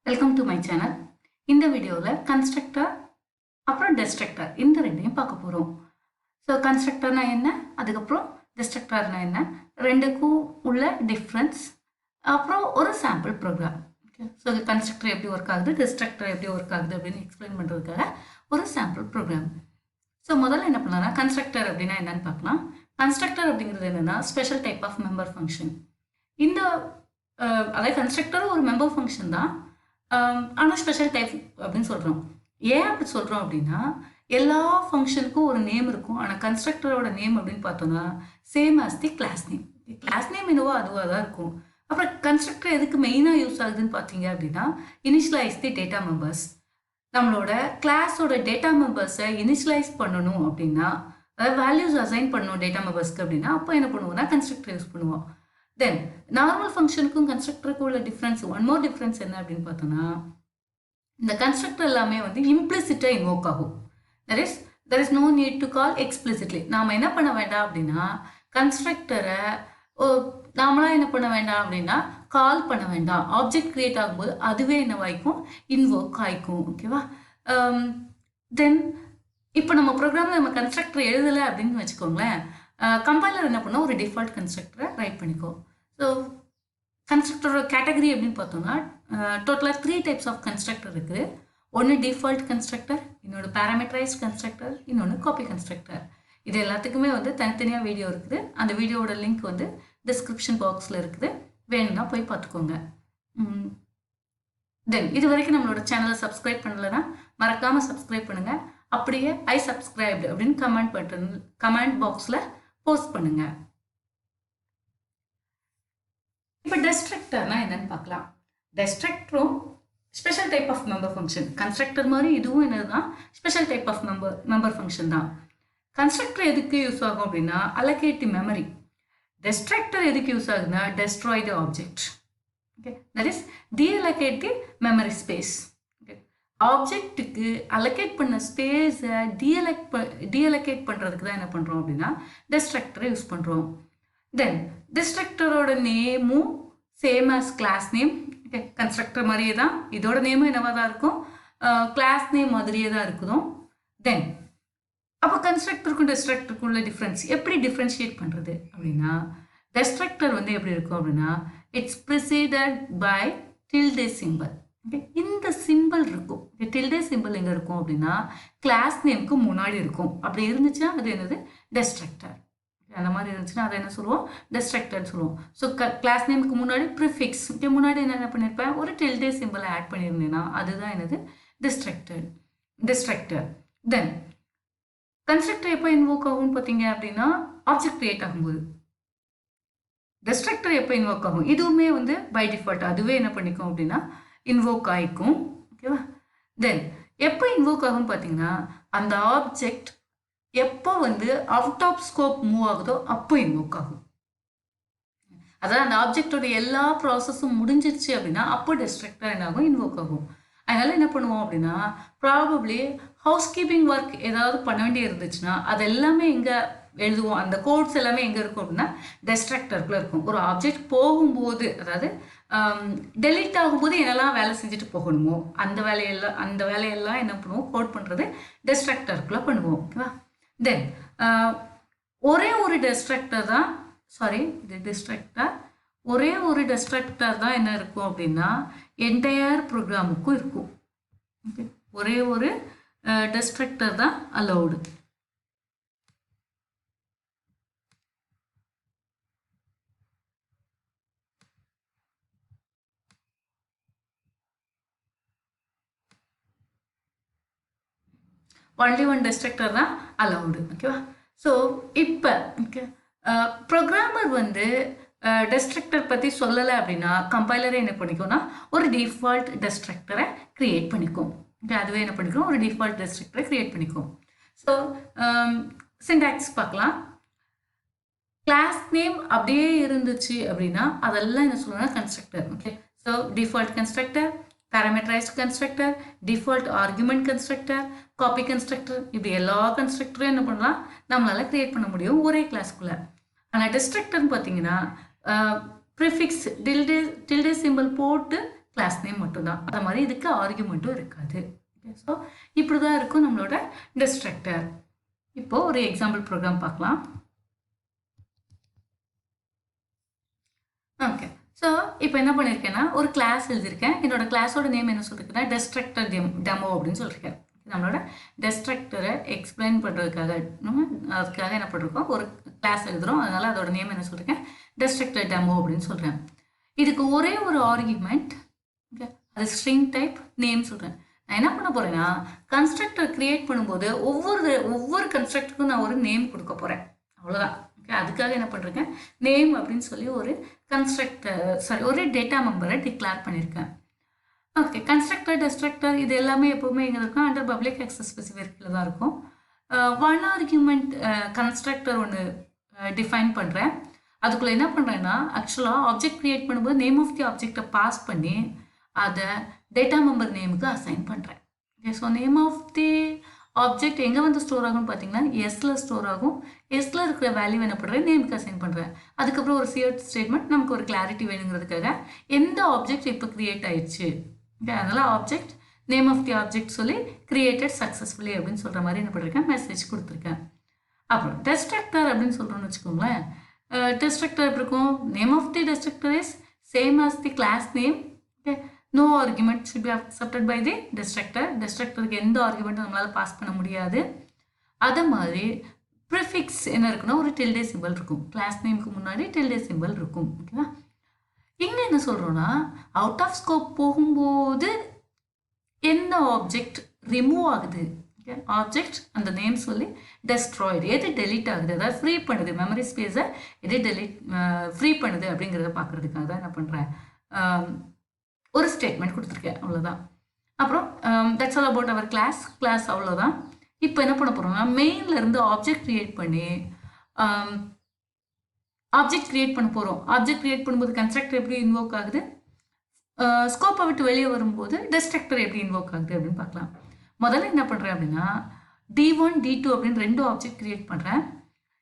Welcome to my channel. இந்த வீடியோவில் constructor அப்புறம் டெஸ்ட்ரக்டர் இந்த ரெண்டையும் பார்க்க போகிறோம். ஸோ கன்ஸ்ட்ரக்டர்னா என்ன, அதுக்கப்புறம் டெஸ்ட்ரக்டர்னா என்ன, ரெண்டுக்கும் உள்ள டிஃப்ரென்ஸ், அப்புறம் ஒரு sample program. Okay, so constructor எப்படி ஒர்க் ஆகுது, டெஸ்ட்ரக்டர் எப்படி ஒர்க் ஆகுது அப்படின்னு எக்ஸ்பிளைன் பண்ணுறதுக்காக ஒரு சாம்பிள் ப்ரோக்ராம். ஸோ முதல்ல என்ன பண்ணலாம்னா கன்ஸ்ட்ரக்டர் அப்படின்னா என்னன்னு பார்க்கலாம். கன்ஸ்ட்ரக்டர் அப்படிங்கிறது என்னென்னா special type of member function. இந்த அதாவது கன்ஸ்ட்ரக்டரும் ஒரு மெம்பர் ஃபங்க்ஷன் தான், ஆனால் ஸ்பெஷல் டைப் அப்படின்னு சொல்கிறோம். ஏன் அப்படி சொல்கிறோம் அப்படின்னா எல்லா ஃபங்க்ஷனுக்கும் ஒரு நேம் இருக்கும், ஆனால் கன்ஸ்ட்ரக்டரோட நேம் அப்படின்னு பார்த்தோம்னா same as the class name. Class name என்னவோ அதுவாக தான் இருக்கும். அப்புறம் கன்ஸ்ட்ரக்டர் எதுக்கு மெயினாக யூஸ் ஆகுதுன்னு பார்த்தீங்க அப்படின்னா இனிஷியலைஸ் தி டேட்டா மெம்பர்ஸ். நம்மளோட கிளாஸோட டேட்டா மெம்பர்ஸை இனிஷியலைஸ் பண்ணணும் அப்படின்னா, அதாவது வேல்யூஸ் அசைன் பண்ணணும் டேட்டா மெம்பர்ஸ்க்கு அப்படின்னா அப்போ என்ன பண்ணுவோம்னா கன்ஸ்ட்ரக்டர் யூஸ் பண்ணுவோம். தென் நார்மல் ஃபங்க்ஷனுக்கும் கன்ஸ்ட்ரக்டருக்கும் உள்ள டிஃப்ரென்ஸ், ஒன் மோர் டிஃப்ரென்ஸ் என்ன அப்படின்னு பார்த்தோன்னா இந்த கன்ஸ்ட்ரக்டர் எல்லாமே வந்து இம்ப்ளிசிட்டாக இன்வோக் ஆகும். There is no need to call explicitly. நாம் என்ன பண்ண வேண்டாம் அப்படின்னா கன்ஸ்ட்ரக்டரை நாமளாக என்ன பண்ண வேண்டாம் அப்படின்னா கால் பண்ண வேண்டாம். ஆப்ஜெக்ட் கிரியேட் ஆகும்போது அதுவே என்னவாய்க்கும், இன்வோக் ஆகிக்கும். ஓகேவா? தென் இப்போ நம்ம ப்ரோக்ராமில் நம்ம கன்ஸ்ட்ரக்டர் எழுதலை அப்படின்னு வச்சுக்கோங்களேன், கம்பைலர் என்ன பண்ணால் ஒரு டிஃபால்ட் கன்ஸ்ட்ரக்டரை ரைட் பண்ணிக்கோ. ஸோ கன்ஸ்ட்ரக்டரோட கேட்டகரி அப்படின்னு பார்த்தோம்னா டோட்டலாக 3 டைப்ஸ் ஆஃப் கன்ஸ்ட்ரக்டர் இருக்குது. ஒன்று டிஃபால்ட் கன்ஸ்ட்ரக்டர், இன்னொன்று பேராமீட்டரைஸ்ட் கன்ஸ்ட்ரக்டர், இன்னொன்று காப்பி கன்ஸ்ட்ரக்டர். இது எல்லாத்துக்குமே வந்து தனித்தனியாக வீடியோ இருக்குது. அந்த வீடியோவோட லிங்க் வந்து டிஸ்கிரிப்ஷன் பாக்ஸில் இருக்குது, வேணும்னா போய் பார்த்துக்கோங்க. தென் இது வரைக்கும் நம்மளோட சேனலை சப்ஸ்கிரைப் பண்ணலைன்னா மறக்காமல் சப்ஸ்கிரைப் பண்ணுங்கள். அப்படியே ஐ சப்ஸ்கிரைப்டு அப்படின்னு கமெண்ட் பாக்ஸில் போஸ்ட் பண்ணுங்கள். இப்போ டெஸ்ட்ரக்டர்னா என்னன்னு பார்க்கலாம். டெஸ்ட்ரக்டரும் special type of member function. Constructor மாதிரி இதுவும் என்னதுன்னா special type of member function தான். கன்ஸ்ட்ரக்டர் எதுக்கு யூஸ் ஆகும் அப்படின்னா allocate the memory. டெஸ்ட்ரக்டர் எதுக்கு யூஸ் ஆகுதுன்னா destroy the object. Okay, that is deallocate the memory space. Okay, ஆப்ஜெக்ட்டுக்கு allocate பண்ண ஸ்பேஸை deallocate பண்ணுறதுக்கு தான் என்ன பண்ணுறோம் அப்படின்னா டெஸ்ட்ரக்டரை யூஸ் பண்ணுறோம். தென் டெஸ்ட்ரக்டரோட நேமும் same as class name. Okay, constructor மாதிரியே தான், இதோட நேமும் என்னவாக தான் இருக்கும், கிளாஸ் நேம் மாதிரியே தான் இருக்குதும். தென் அப்போ கன்ஸ்ட்ரக்டருக்கும் டெஸ்ட்ரக்டருக்கும் உள்ள டிஃப்ரென்ஸ் எப்படி டிஃப்ரென்ஷியேட் பண்ணுறது அப்படின்னா, டெஸ்ட்ரக்டர் வந்து எப்படி இருக்கும் அப்படின்னா it's preceded by tilde symbol. Okay, இந்த சிம்பிள் இருக்கும். டில்டே சிம்பிள் எங்கே இருக்கும் அப்படின்னா கிளாஸ் நேமுக்கு முன்னாடி இருக்கும். அப்படி இருந்துச்சுன்னா அது என்னது, டெஸ்ட்ரக்டர். அந்த மாதிரி இருந்துச்சுன்னா அதை என்ன சொல்லுவோம், டெஸ்ட்ரக்டர்னு சொல்லுவோம். ஸோ கிளாஸ் நேமுக்கு முன்னாடி ப்ரிஃபிக்ஸ், முன்னாடி என்ன பண்ணியிருப்பேன், ஒரு டில்டே சிம்பிளை ஆட் பண்ணியிருந்தேன்னா அதுதான் என்னது, டெஸ்ட்ரக்டர். தென் கன்ஸ்ட்ரக்டர் எப்போ இன்வோக் ஆகும்னு பார்த்தீங்க அப்படின்னா ஆப்ஜெக்ட் கிரியேட் ஆகும்போது. டெஸ்ட்ரக்டர் எப்போ இன்வோக் ஆகும், இதுவுமே வந்து பை டிஃபால்ட் அதுவே என்ன பண்ணிக்கும் அப்படின்னா இன்வோக் ஆகிக்கும். ஓகேவா? தென் எப்போ இன்வோக் ஆகும்னு பார்த்தீங்கன்னா அந்த ஆப்ஜெக்ட் எப்போ வந்து அவுட் ஆஃப் ஸ்கோப் மூவ் ஆகுதோ அப்போ இன்வோக் ஆகும். அதாவது அந்த ஆப்ஜெக்டோட எல்லா ப்ராசஸும் முடிஞ்சிருச்சு அப்படின்னா அப்போ டெஸ்ட்ரக்டர் என்ன ஆகும், இன்வோக் ஆகும். அதனால என்ன பண்ணுவோம் அப்படின்னா ப்ராபப்ளி ஹவுஸ் கீப்பிங் ஒர்க் ஏதாவது பண்ண வேண்டிய இருந்துச்சுன்னா அது எல்லாமே எங்கே எழுதுவோம், அந்த கோட்ஸ் எல்லாமே எங்கே இருக்கும் அப்படின்னா டெஸ்ட்ரக்டருக்குள்ளே இருக்கும். ஒரு ஆப்ஜெக்ட் போகும்போது, அதாவது டெலீட் ஆகும்போது என்னெல்லாம் வேலை செஞ்சுட்டு போகணுமோ அந்த வேலையெல்லாம் என்ன பண்ணுவோம், கோட் பண்ணுறது டெஸ்ட்ரக்டருக்குள்ளே பண்ணுவோம். ஓகேவா? தென் ஒரே ஒரு டெஸ்ட்ரக்டர் தான், ஒரே ஒரு டெஸ்ட்ரக்டர் தான் என்ன இருக்கும் அப்படின்னா என்டையர் ப்ரோக்ராமுக்கும் இருக்கும். ஓகே, ஒரே ஒரு டெஸ்ட்ரக்டர் தான் அலௌடு. ஒன்லி ஒன் டெஸ்ட்ரக்டர் தான் அலௌடு. ஓகேவா? ஸோ இப்போ ஓகே, ப்ரோக்ராமர் வந்து டெஸ்ட்ரக்டர் பற்றி சொல்லலை அப்படின்னா கம்பைலரை என்ன பண்ணிக்கோன்னா ஒரு டிஃபால்ட் டெஸ்ட்ரக்டரை க்ரியேட் பண்ணிக்கும். ஓகே, அதுவே என்ன பண்ணிக்கும், ஒரு டிஃபால்ட் டெஸ்ட்ரக்டரை க்ரியேட் பண்ணிக்கும். ஸோ சின்டாக்ஸ் பார்க்கலாம். கிளாஸ் நேம் அப்படியே இருந்துச்சு அப்படின்னா அதெல்லாம் என்ன சொல்லுவாங்கன்னா constructor. Okay, so default constructor, parameterized constructor, default argument constructor, copy constructor, இப்படி எல்லா கன்ஸ்ட்ரக்டரும் என்ன பண்ணலாம், நம்மளால கிரியேட் பண்ண முடியும் ஒரே கிளாஸ்க்குள்ள. ஆனால் டெஸ்ட்ரக்டர்னு பார்த்தீங்கன்னா ப்ரிஃபிக்ஸ் டில்டே சிம்பிள் போட்டு கிளாஸ் நேம் மட்டும்தான். அது மாதிரி இதுக்கு ஆர்குமெண்ட்டும் இருக்காது. ஸோ இப்படி தான் இருக்கும் நம்மளோட டிஸ்ட்ரக்டர். இப்போ ஒரு எக்ஸாம்பிள் ப்ரோக்ராம் பார்க்கலாம். ஓகே, ஸோ இப்போ என்ன பண்ணியிருக்கேன்னா ஒரு கிளாஸ் எழுதியிருக்கேன். என்னோட கிளாஸோட நேம் என்ன சொல்லியிருக்கேன்னா டிஸ்ட்ரக்டர் டெமோ அப்படின்னு சொல்லியிருக்கேன். நம்மளோட டிஸ்ட்ரக்டரை எக்ஸ்பிளைன் பண்ணுறதுக்காக அதுக்காக என்ன பண்ணிருக்கோம், ஒரு கிளாஸ் எழுதுகிறோம். அதனால் அதோட நேம் என்ன சொல்லியிருக்கேன், டிஸ்ட்ரக்டர் டெமோ அப்படின்னு சொல்கிறேன். இதுக்கு ஒரே ஒரு ஆர்குமெண்ட், ஓகே, அது ஸ்ட்ரிங் டைப் நேம் சொல்கிறேன். நான் என்ன பண்ண போகிறேன்னா கன்ஸ்ட்ரக்டர் கிரியேட் பண்ணும்போது ஒவ்வொரு கன்ஸ்ட்ரக்டருக்கும் நான் ஒரு நேம் கொடுக்க போகிறேன். அவ்வளோதான். ஓகே, அதுக்காக என்ன பண்ணுறேன், நேம் அப்படின்னு சொல்லி ஒரு ஒரு டேட்டா மெம்பரை டிக்ளேர் பண்ணியிருக்கேன். ஓகே, கன்ஸ்ட்ரக்டர் டிஸ்ட்ரக்டர் இது எல்லாமே எப்போவுமே எங்கே இருக்கும், அண்டர் பப்ளிக் ஆக்சஸ் ஸ்பெசிஃபிக்கில் தான் இருக்கும். ஒன் ஆர்குமெண்ட் கன்ஸ்ட்ரக்டர் ஒன்று டிஃபைன் பண்ணுறேன். அதுக்குள்ளே என்ன பண்ணுறேன்னா ஆக்சுவலாக ஆப்ஜெக்ட் க்ரியேட் பண்ணும்போது நேம் ஆஃப் தி ஆப்ஜெக்டை பாஸ் பண்ணி அதை டேட்டா மெம்பர் நேமுக்கு அசைன் பண்ணுறேன். Okay, so name of the object எங்கே வந்து ஸ்டோர் ஆகும்னு பார்த்தீங்கன்னா எஸ்ஸில் ஸ்டோர் ஆகும். எஸ்ஸில் இருக்கிற வேல்யூ என்ன பண்ணுறேன், நேமுக்கு அசைன் பண்ணுறேன். அதுக்கப்புறம் ஒரு சியர்ட் ஸ்டேட்மெண்ட், நமக்கு ஒரு கிளாரிட்டி வேணுங்கிறதுக்காக எந்த ஆப்ஜெக்ட் இப்போ க்ரியேட் ஆயிடுச்சு, ஓகே, அதனால் object name of the object சொல்லி கிரியேட்டட் சக்ஸஸ்ஃபுல்லி அப்படின்னு சொல்கிற மாதிரி என்ன பண்ணிருக்கேன், மெசேஜ் கொடுத்துருக்கேன். அப்புறம் டிஸ்ட்ரக்டர் அப்படின்னு சொல்கிறோன்னு வச்சுக்கோங்களேன். டிஸ்ட்ரக்டர் எப்படி இருக்கும், name of the destructor is same as the class name. Okay, no argument should be accepted by the destructor. டிஸ்ட்ரக்டருக்கு எந்த ஆர்குமெண்ட்டும் நம்மளால் பாஸ் பண்ண முடியாது. அதே மாதிரி ப்ரிஃபிக்ஸ் என்ன இருக்குன்னா ஒரு டில்டே சிம்பிள் இருக்கும். கிளாஸ் நேமுக்கு முன்னாடி டில்டே சிம்பிள் இருக்கும். ஓகேவா, இங்கே என்ன சொல்கிறோன்னா அவுட் ஆஃப் ஸ்கோப் போகும்போது எந்த ஆப்ஜெக்ட் ரிமூவ் ஆகுது, ஓகே, ஆப்ஜெக்ட் அந்த நேம் சொல்லி டெஸ்ட்ராய்டு, எது டெலீட் ஆகுது, அதாவது ஃப்ரீ பண்ணுது, மெமரி ஸ்பேஸை எது ஃப்ரீ பண்ணுது அப்படிங்கிறத பார்க்குறதுக்காக தான் என்ன பண்ணுறேன், ஒரு ஸ்டேட்மெண்ட் கொடுத்துருக்கேன். அவ்வளோதான். அப்புறம் that's all about our class அவ்வளோதான். இப்போ என்ன பண்ண போகிறோம்னா மெயினில் இருந்து ஆப்ஜெக்ட் க்ரியேட் பண்ணி ஆப்ஜெக்ட் க்ரியேட் பண்ண போகிறோம். ஆப்ஜெக்ட் க்ரியேட் பண்ணும்போது கன்ஸ்ட்ரக்டர் எப்படி இன்வோக் ஆகுது, ஸ்கோப்பை விட்டு வெளியே வரும்போது டிஸ்ட்ரக்டர் எப்படி இன்வோக் ஆகுது அப்படின்னு பார்க்கலாம். முதல்ல என்ன பண்ணுறேன் அப்படின்னா D1 D2 அப்படின்னு 2 ஆப்ஜெக்ட் க்ரியேட் பண்ணுறேன்.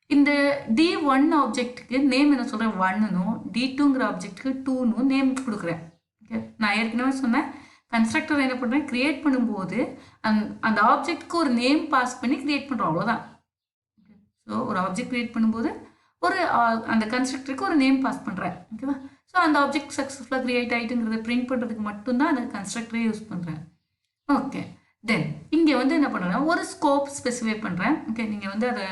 இந்த D1 ஆப்ஜெக்ட்டுக்கு நேம் என்ன சொல்கிறேன், 1னும் D2ங்கிற ஆப்ஜெக்ட்டுக்கு 2னும் நேம் கொடுக்குறேன். ஓகே, நான் ஏற்கனவே சொன்னேன் கன்ஸ்ட்ரக்டர் என்ன பண்ணுறேன், க்ரியேட் பண்ணும்போது அந்த ஆப்ஜெக்ட்டுக்கு ஒரு நேம் பாஸ் பண்ணி க்ரியேட் பண்ணுறோம், அவ்வளோதான். ஸோ ஒரு ஆப்ஜெக்ட் க்ரியேட் பண்ணும்போது அந்த கன்ஸ்ட்ரக்டருக்கு ஒரு நேம் பாஸ் பண்ணுறேன். ஓகேவா, ஸோ அந்த ஆப்ஜெக்ட் சக்ஸஸ்ஃபுல்லாக க்ரியேட் ஆகிட்டுங்கிறத பிரிண்ட் பண்ணுறதுக்கு மட்டும்தான் அந்த கன்ஸ்ட்ரக்டரே யூஸ் பண்ணுறேன். ஓகே, தென் இங்கே வந்து என்ன பண்ணுறேன்னா ஒரு ஸ்கோப் ஸ்பெசிஃபை பண்ணுறேன். ஓகே, நீங்கள் வந்து அதை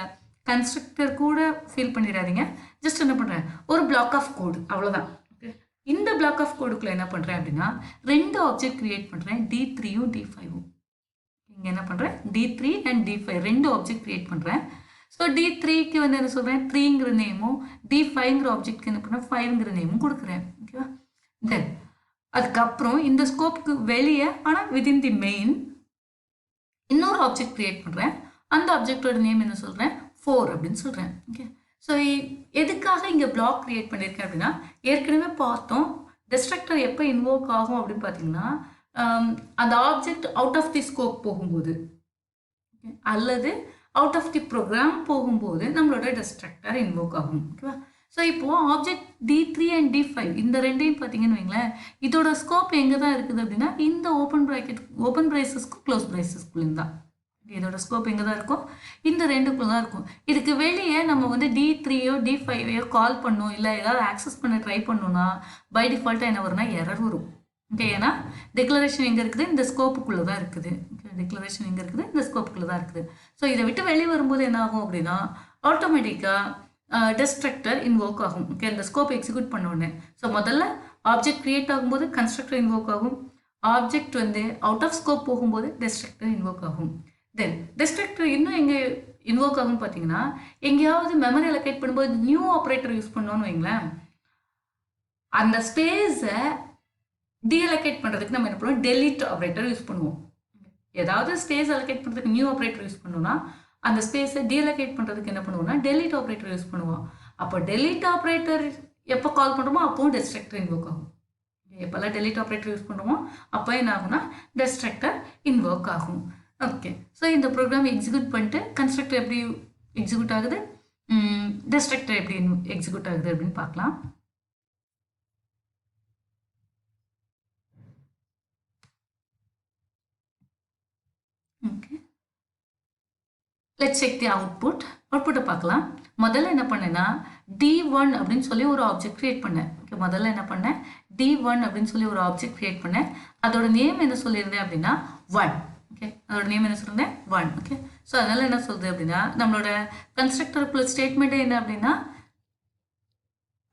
கன்ஸ்ட்ரக்டர் கூட ஃபீல் பண்ணிடாதீங்க. ஜஸ்ட் என்ன பண்ணுறேன், ஒரு பிளாக் ஆஃப் கோடு, அவ்வளோதான். இந்த பிளாக் ஆஃப் கோடுக்குள்ள என்ன பண்ணுறேன் அப்படின்னா 2 ஆப்ஜெக்ட் க்ரியேட் பண்ணுறேன், D3யும் D5ம். இங்கே என்ன பண்ணுறேன், D3 and D5 2 object create பண்ணுறேன். ஸோ D3க்கு வந்து என்ன சொல்கிறேன், 3ங்கிற நேமும், D5ங்கிற ஆப்ஜெக்ட்க்கு என்ன பண்ணுறேன், 5ங்கிற நேமும் கொடுக்குறேன். ஓகேவா, தென் அதுக்கப்புறம் இந்த ஸ்கோப்புக்கு வெளியே ஆனால் வித்தின் தி மெயின் இன்னொரு ஆப்ஜெக்ட் க்ரியேட் பண்ணுறேன். அந்த ஆப்ஜெக்டோட நேம் என்ன சொல்கிறேன், 4 அப்படின்னு சொல்கிறேன். ஓகே, ஸோ எதுக்காக இங்கே பிளாக் க்ரியேட் பண்ணியிருக்கேன் அப்படின்னா ஏற்கனவே பார்த்தோம் டிஸ்ட்ரக்டர் எப்போ இன்வோக் ஆகும் அப்படின்னு பார்த்தீங்கன்னா அந்த object out of the scope போகும்போது அல்லது அவுட் ஆஃப் தி ப்ரோக்ராம் போகும்போது நம்மளோட டிஸ்ட்ரக்டர் இன்வோக் ஆகும். ஓகேவா, ஸோ இப்போது ஆப்ஜெக்ட் D3 அண்ட் D5 இந்த ரெண்டையும் பார்த்தீங்கன்னு வைங்களேன், இதோட ஸ்கோப் எங்கே தான் இருக்குது அப்படின்னா இந்த ஓப்பன் ப்ரைசஸ்க்கும் க்ளோஸ் ப்ரைசஸ்க்குள்ளேயும் தான். இதோட ஸ்கோப் எங்கே தான் இருக்கும், இந்த ரெண்டுக்குள்ள தான் இருக்கும். இதுக்கு வெளியே நம்ம வந்து D3யோ D5யோ கால் பண்ணோம், இல்லை ஏதாவது ஆக்சஸ் பண்ண ட்ரை பண்ணோம்னா பை டிஃபால்ட்டாக என்ன வரும்னா எரர் வரும். ஓகே, ஏன்னா டிக்ளரேஷன் எங்கே இருக்குது, இந்த ஸ்கோப்புக்குள்ளே தான் இருக்குது. ஓகே, டிக்ளரேஷன் எங்கே இருக்குது, இந்த ஸ்கோப்புக்குள்ளே தான் இருக்குது. ஸோ இதை விட்டு வெளியே வரும்போது என்ன ஆகும் அப்படின்னா ஆட்டோமேட்டிக்காக டிஸ்ட்ரக்டர் இன்வோக் ஆகும். ஓகே, இந்த ஸ்கோப் எக்ஸிக்யூட் பண்ணோடனே. ஸோ முதல்ல ஆப்ஜெக்ட் க்ரியேட் ஆகும்போது கன்ஸ்ட்ரக்டர் இன்வோக் ஆகும், ஆப்ஜெக்ட் வந்து அவுட் ஆஃப் ஸ்கோப் போகும்போது டிஸ்ட்ரக்டர் இன்வோக் ஆகும். தென் டிஸ்ட்ரக்டர் இன்னும் எங்கே இன்வோக் ஆகும்னு பார்த்தீங்கன்னா எங்கேயாவது மெமரி அலோகேட் பண்ணும்போது நியூ ஆப்ரேட்டர் யூஸ் பண்ணோன்னு வைங்களேன், அந்த ஸ்பேஸை டீஅலோகேட் பண்ணுறதுக்கு நம்ம என்ன பண்ணுவோம், டெலீட் ஆப்ரேட்டர் யூஸ் பண்ணுவோம். ஏதாவது ஸ்பேஸ் அலோகேட் பண்ணுறதுக்கு நியூ ஆப்ரேட்டர் யூஸ் பண்ணோம்னா அந்த ஸ்பேஸை டீஅலோகேட் பண்ணுறதுக்கு என்ன பண்ணுவோம்னா டெலீட் ஆப்ரேட்டர் யூஸ் பண்ணுவோம். அப்போ டெலீட் ஆப்ரேட்டர் எப்போ கால் பண்ணுறோமோ அப்போவும் டிஸ்ட்ரக்டர் இன்வோக் ஆகும். எப்போல்லாம் டெலீட் ஆப்ரேட்டர் யூஸ் பண்ணுறோமோ அப்போ என்ன ஆகும்னா டிஸ்ட்ரக்டர் இன்வோக் ஆகும். ஓகே, ஸோ இந்த ப்ரோக்ராம் எக்ஸிக்யூட் பண்ணிட்டு கன்ஸ்ட்ரக்டர் எப்படி எக்ஸிக்யூட் ஆகுது, டிஸ்ட்ரக்டர் எப்படி எக்ஸிக்யூட் ஆகுது அப்படின்னு பார்க்கலாம். லெட்ஸ் செக் தி அவுட்புட்டை பார்க்கலாம். முதல்ல என்ன பண்ணேன்னா D1 அப்படின்னு சொல்லி ஒரு ஆப்ஜெக்ட் கிரியேட் பண்ணேன். ஓகே, முதல்ல என்ன பண்ணேன், D1 அப்படின்னு சொல்லி ஒரு ஆப்ஜெக்ட் கிரியேட் பண்ணேன். அதோட நேம் என்ன சொல்லியிருந்தேன் அப்படின்னா 1. ஓகே, அதோட நேம் என்ன சொல்லியிருந்தேன் 1. ஓகே, ஸோ அதனால என்ன சொல்லுது அப்படின்னா நம்மளோட கன்ஸ்ட்ரக்டருக்குள்ள ஸ்டேட்மெண்ட்டே என்ன அப்படின்னா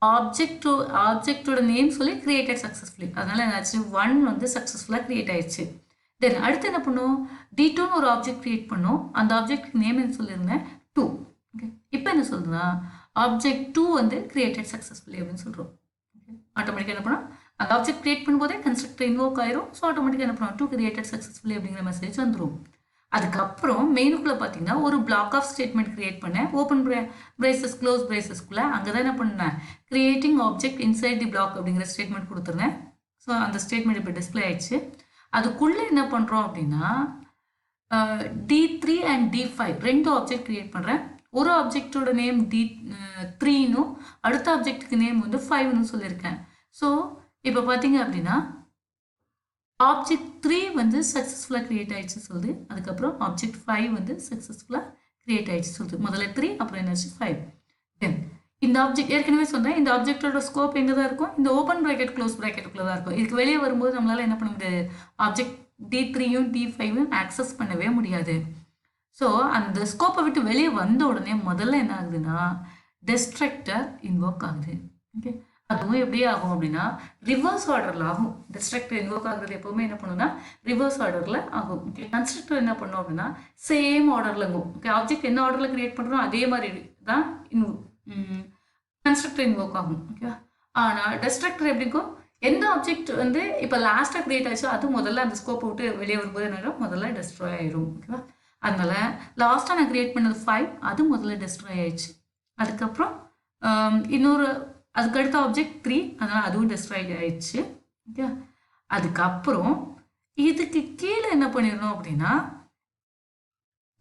ஆப்ஜெக்டோட நேம் சொல்லி கிரியேட்டட் சக்ஸஸ்ஃபுல்லி. அதனால என்னாச்சு 1 வந்து சக்ஸஸ்ஃபுல்லாக கிரியேட் ஆயிடுச்சு. தென் அடுத்து என்ன பண்ணும், D2ன்னு ஒரு ஆப்ஜெக்ட் கிரியேட் பண்ணோம். அந்த ஆப்ஜெக்ட் நேம் என்ன சொல்லியிருந்தேன் 2. ஓகே, இப்போ என்ன சொல்றதுன்னா ஆப்ஜெக்ட் 2 வந்து கிரியேட்டட் சக்ஸஸ்ஃபுல்லி அப்படின்னு சொல்கிறோம். ஓகே, ஆட்டோமேட்டிக்காக என்ன பண்ணோம், அந்த ஆப்ஜெக்ட் கிரியேட் பண்ணும்போதே கன்ஸ்ட்ரக்டர் இன்வோக் ஆயிரும். ஸோ ஆட்டோமேட்டிக்காக என்ன பண்ணுவோம் 2 கிரியேட்டட் சக்ஸஸ்ஃபுல்லி அப்படிங்கிற மெசேஜ் வந்துடும். அதுக்கப்புறம் மெயினுக்குள்ளே பார்த்தீங்கன்னா ஒரு பிளாக் ஆஃப் ஸ்டேட்மெண்ட் கிரியேட் பண்ணேன். ஓப்பன் பிரேசஸ் க்ளோஸ் பிரேசஸ்க்குள்ளே அங்கே தான் என்ன பண்ணேன், creating object inside the block அப்படிங்கிற ஸ்டேட்மெண்ட் கொடுத்துருந்தேன். ஸோ அந்த ஸ்டேட்மெண்ட் இப்போ டிஸ்பிளே ஆயிடுச்சு. அதுக்குள்ளே என்ன பண்ணுறோம் அப்படின்னா D3 அண்ட் D5 ரெண்டு ஆப்ஜெக்ட் கிரியேட் பண்ணுறேன். ஒரு ஆப்ஜெக்டோட நேம் D3னும் அடுத்த ஆப்ஜெக்ட்டுக்கு நேம் வந்து 5ன்னு சொல்லியிருக்கேன். ஸோ இப்போ பார்த்தீங்க அப்படின்னா ஆப்ஜெக்ட் 3 வந்து சக்ஸஸ்ஃபுல்லாக கிரியேட் ஆயிடுச்சு சொல்லுது. அதுக்கப்புறம் ஆப்ஜெக்ட் 5 வந்து சக்ஸஸ்ஃபுல்லாக கிரியேட் ஆயிடுச்சு சொல்லுது. முதல்ல 3 அப்புறம் என்னாச்சு 5. தென் இந்த ஆப்ஜெக்ட் ஏற்கனவே சொன்னேன், இந்த ஆப்ஜெக்டோட ஸ்கோப் எங்கே தான் இருக்கும், இந்த ஓப்பன் ப்ராக்கெட் க்ளோஸ் ப்ராக்கெட்டுக்குள்ளே தான் இருக்கும். இதுக்கு வெளியே வரும்போது நம்மளால் என்ன பண்ண முடியாது, ஆப்ஜெக்ட் D3யும் D5யும் ஆக்சஸ் பண்ணவே முடியாது. ஸோ அந்த ஸ்கோப்பை விட்டு வெளியே வந்த உடனே முதல்ல என்ன ஆகுதுன்னா டிஸ்ட்ரக்டர் இன்வோக் ஆகுது. ஓகே, அதுவும் எப்படி ஆகும் அப்படின்னா ரிவர்ஸ் ஆர்டரில் ஆகும். டிஸ்ட்ரக்டர் இன்வோக் ஆகுறது எப்போவுமே என்ன பண்ணுன்னா ரிவர்ஸ் ஆர்டரில் ஆகும். ஓகே, கன்ஸ்ட்ரக்டர் என்ன பண்ணும் அப்படின்னா சேம் ஆர்டரில் இருக்கும். ஓகே, ஆப்ஜெக்ட் என்ன ஆர்டரில் கிரியேட் பண்ணுறோம் அதே மாதிரி தான் கன்ஸ்ட்ரக்டர் இன்வோக் ஆகும். ஓகே, ஆனால் டிஸ்ட்ரக்டர் எப்படிக்கும் எந்த ஆப்ஜெக்ட் வந்து இப்போ லாஸ்ட்டாக கிரியேட் ஆச்சோ அது முதல்ல அந்த ஸ்கோப்பை விட்டு வெளியே வரும்போது என்ன முதல்ல டெஸ்ட்ராய் ஆயிடும். ஓகேவா, அதனால லாஸ்ட்டாக நான் கிரியேட் பண்ணது 5 அது முதல்ல டெஸ்ட்ராய் ஆயிடுச்சு. அதுக்கப்புறம் இன்னொரு அதுக்கடுத்த ஆப்ஜெக்ட் 3 அதனால் அதுவும் டெஸ்ட்ராய் ஆயிடுச்சு. ஓகே, அதுக்கப்புறம் இதுக்கு கீழே என்ன பண்ணிடணும் அப்படின்னா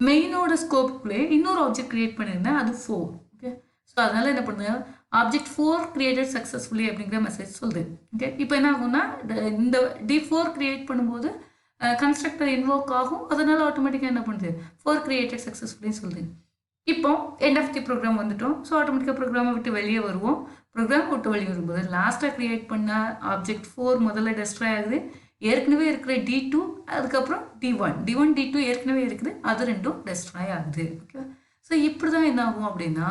மெயினோட ஸ்கோப்புக்குள்ளே இன்னொரு ஆப்ஜெக்ட் கிரியேட் பண்ணியிருந்தேன், அது 4. ஓகே, ஸோ அதனால் என்ன பண்ணுது ஆப்ஜெக்ட் 4 கிரியேட்டட் சக்ஸஸ்ஃபுல்லி அப்படிங்கிற மெசேஜ் சொல்லுது. ஓகே, இப்போ என்ன ஆகும்னா இந்த D4 கிரியேட் பண்ணும்போது கன்ஸ்ட்ரக்டர் இன்வோக் ஆகும். அதனால் ஆட்டோமேட்டிக்காக என்ன பண்ணுது 4 கிரியேட்டட் சக்ஸஸ்ஃபுல்லின்னு சொல்லுது. இப்போ எண்ட் ஆஃப் தி ப்ரோக்ராம் வந்துட்டோம். ஸோ ஆட்டோமேட்டிக்காக ப்ரோக்ராமை விட்டு வெளியே வருவோம். ப்ரோக்ராம் விட்டு வெளியே வரும்போது லாஸ்ட்டாக கிரியேட் பண்ண ஆப்ஜெக்ட் 4 முதல்ல டெஸ்ட்ராய் ஆகுது. ஏற்கனவே இருக்கிற D2 அதுக்கப்புறம் D1 D2 ஏற்கனவே இருக்குது, அது ரெண்டும் டெஸ்ட்ராய் ஆகுது. ஓகே, ஸோ இப்படி தான் என்ன ஆகும் அப்படின்னா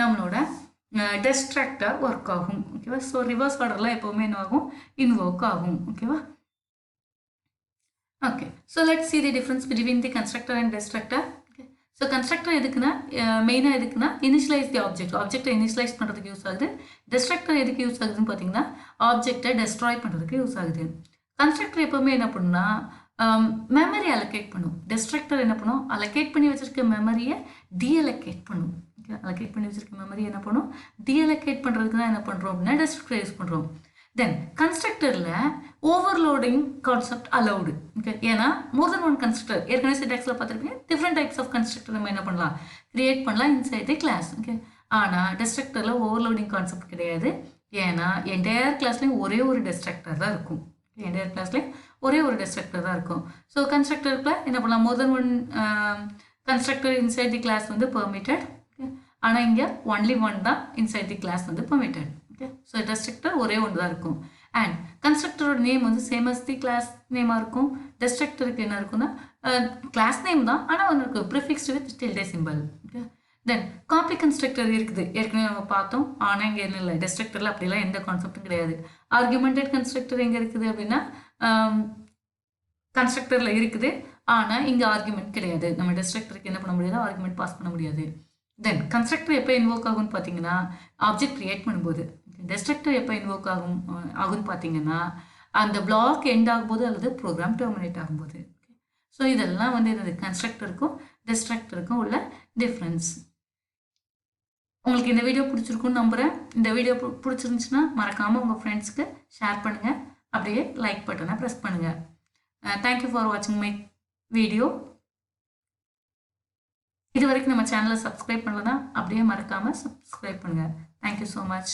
நம்மளோட டிஸ்ட்ரக்டர் ஒர்க் ஆகும். ஓகேவா, ஸோ ரிவர்ஸ் ஆர்டரில் எப்போவுமே என்ன ஆகும் இன்வோக் ஆகும். ஓகேவா, okay, so let's see the difference between the constructor and destructor. Okay, so constructor எதுக்குன்னா மெயினாக எதுக்குன்னா இனிஷியலைஸ் தி ஆப்ஜெக்டை இனிஷியலைஸ் பண்ணுறதுக்கு யூஸ் ஆகுது. டிஸ்ட்ரக்டர் எதுக்கு யூஸ் ஆகுதுன்னு பார்த்தீங்கன்னா ஆப்ஜெக்டை டெஸ்ட்ராய் பண்ணுறதுக்கு யூஸ் ஆகுது. கன்ஸ்ட்ரக்டர் எப்போவுமே என்ன பண்ணுன்னா மெமரி அலோகேட் பண்ணும். டிஸ்ட்ரக்டர் என்ன பண்ணும், அலோகேட் பண்ணி வச்சிருக்க மெமரியை டீஅலோகேட் பண்ணும். ஓகே, அலோகேட் பண்ணி வச்சிருக்க மெமரி என்ன பண்ணும் டீஅலோகேட் பண்ணுறதுக்கு தான் என்ன பண்ணுறோம் அப்படின்னா டிஸ்ட்ரக்டர் யூஸ் பண்ணுறோம். தென் கன்ஸ்ட்ரக்டரில் ஓவர்லோடிங் கான்செப்ட் அலௌடு. ஓகே, ஏன்னா மோர் தென் ஒன் கன்ஸ்ட்ரக்டர் ஏற்கனவே சின்டாக்ஸில் பார்த்துருப்பீங்க. டிஃப்ரெண்ட் டைப்ஸ் ஆஃப் கன்ஸ்ட்ரக்டர் நம்ம என்ன பண்ணலாம் கிரியேட் பண்ணலாம் இன்சைட் தி கிளாஸ். ஓகே, ஆனால் டிஸ்ட்ரக்டரில் ஓவர்லோடிங் கான்செப்ட் கிடையாது. ஏன்னா என்டையர் கிளாஸ்லேயும் ஒரே ஒரு டிஸ்ட்ரக்டர் தான் இருக்கும். என்டையர் கிளாஸ்லேயும் ஒரே ஒரு டிஸ்ட்ரக்டர் தான் இருக்கும். ஸோ கன்ஸ்ட்ரக்டருக்குள்ள என்ன பண்ணலாம் more than one constructor inside the class வந்து பெர்மிட்டட். ஆனால் இங்கே ஒன்லி ஒன் தான் இன்சைட் தி கிளாஸ் வந்து பெர்மிட்டட். ஓகே, ஸோ டிஸ்ட்ரக்டர் ஒரே ஒன்று தான் இருக்கும். அண்ட் கன்ஸ்ட்ரக்டரோட நேம் வந்து சேம் அஸ் தி கிளாஸ் நேமாக இருக்கும். டிஸ்ட்ரக்டருக்கு என்ன இருக்குன்னா கிளாஸ் நேம் தான், ஆனால் ஒன்று இருக்கும் prefixed with tilde symbol. Okay, then copy constructor இருக்குது, ஏற்கனவே நம்ம பார்த்தோம். ஆனால் இங்கே என்ன இல்லை டிஸ்ட்ரக்டரில் அப்படிலாம் எந்த கான்செப்டும் கிடையாது. ஆர்குமெண்டட் கன்ஸ்ட்ரக்டர் எங்கே இருக்குது அப்படின்னா கன்ஸ்ட்ரக்டரில் இருக்குது, ஆனால் இங்கே ஆர்குமெண்ட் கிடையாது. நம்ம டிஸ்ட்ரக்டருக்கு என்ன பண்ண முடியாது, ஆர்குமெண்ட் பாஸ் பண்ண முடியாது. தென் கன்ஸ்ட்ரக்டர் எப்போ இன்வோக் ஆகும்னு பார்த்தீங்கன்னா ஆப்ஜெக்ட் கிரியேட் பண்ணும்போது. டிஸ்ட்ரக்டர் எப்போ இன்வோக் ஆகும்னு பார்த்தீங்கன்னா அந்த பிளாக் எண்ட் ஆகும்போது அல்லது ப்ரோக்ராம் டெர்மினேட் ஆகும்போது. ஓகே, ஸோ இதெல்லாம் வந்து என்னது கன்ஸ்ட்ரக்டருக்கும் டிஸ்ட்ரக்டருக்கும் உள்ள டிஃப்ரென்ஸ். உங்களுக்கு இந்த வீடியோ பிடிச்சிருக்குன்னு நம்புகிறேன். இந்த வீடியோ பிடிச்சிருந்துச்சுன்னா மறக்காமல் உங்கள் ஃப்ரெண்ட்ஸ்க்கு ஷேர் பண்ணுங்கள். அப்படியே லைக் பட்டனை ப்ரெஸ் பண்ணுங்கள். தேங்க்யூ ஃபார் வாட்சிங் மை வீடியோ. இது வரைக்கும் நம்ம சேனலை சப்ஸ்கிரைப் பண்ணலன்னா அப்படியே மறக்காமல் சப்ஸ்கிரைப் பண்ணுங்கள். Thank you so much.